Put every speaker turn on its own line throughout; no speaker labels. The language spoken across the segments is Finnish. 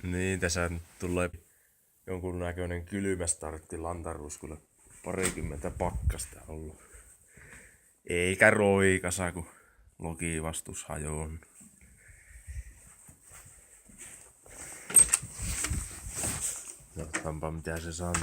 Niin, tässä tulee jonkunnäköinen kylmä startti Lantaruskulle. 20 pakkasta ollut. Eikä roikasa, kun lokivastus hajoon. Katsotaanpa mitä se sanoo.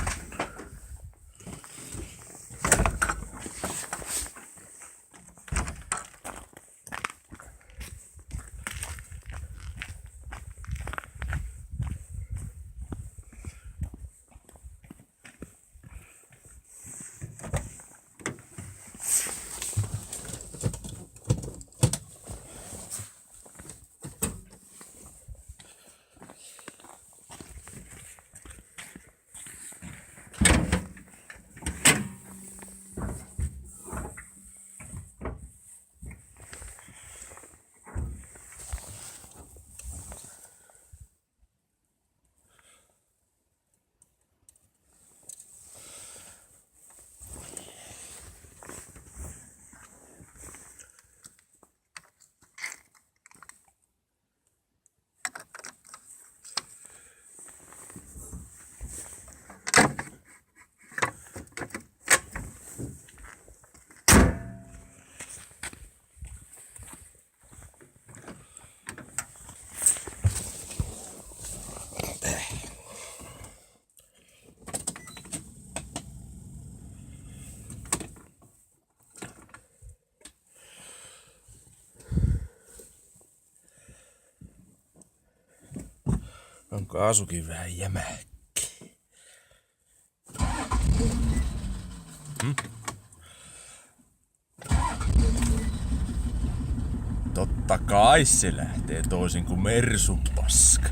On kaasukin vähän jämäkki. Totta kai se lähtee toisin kuin Mersun paska.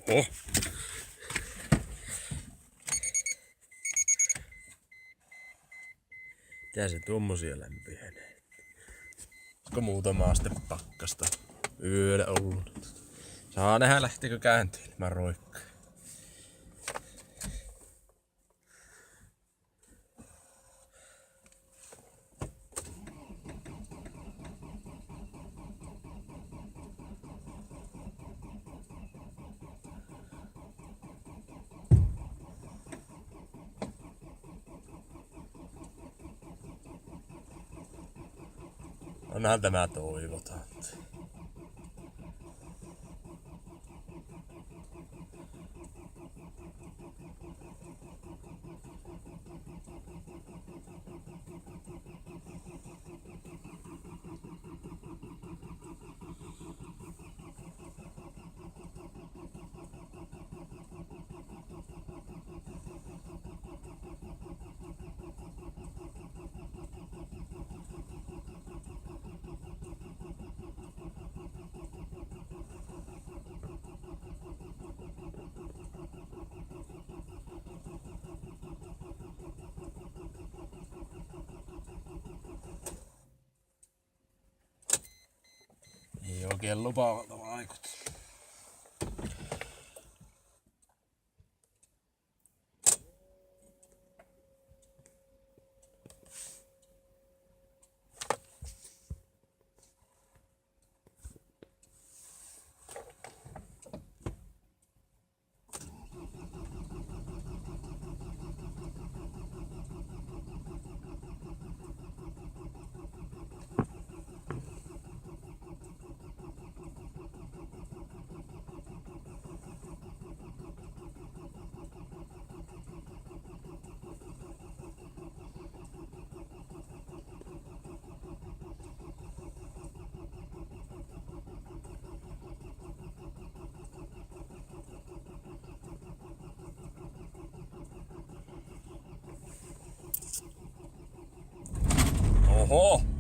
Oho. Mitä se tommosia lämpihenee? Onko muutama aste pakkasta yöllä ollut? Saa nähdä lähteekö kääntyilemään roikkaa. Onhan tämä toivotaan. Ei oikein lupaavalta vaikuta. Oho!